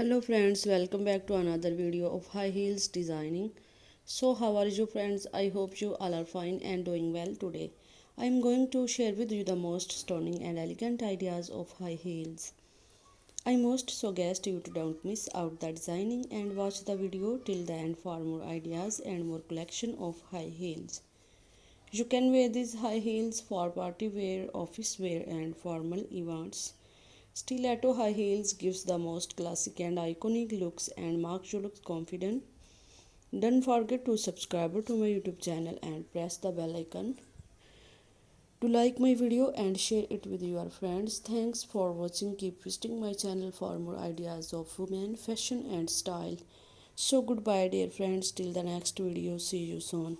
Hello friends, welcome back to another video of high heels designing. So how are you friends? I hope you all are fine and doing well today. I am going to share with you the most stunning and elegant ideas of high heels. I most suggest you to don't miss out the designing and watch the video till the end for more ideas and more collection of high heels. You can wear these high heels for party wear, office wear and formal events. Stiletto high heels gives the most classic and iconic looks and makes you look confident. Don't forget to subscribe to my YouTube channel and press the bell icon to like my video and share it with your friends. Thanks for watching. Keep visiting my channel for more ideas of women, fashion and style. So goodbye dear friends till the next video. See you soon.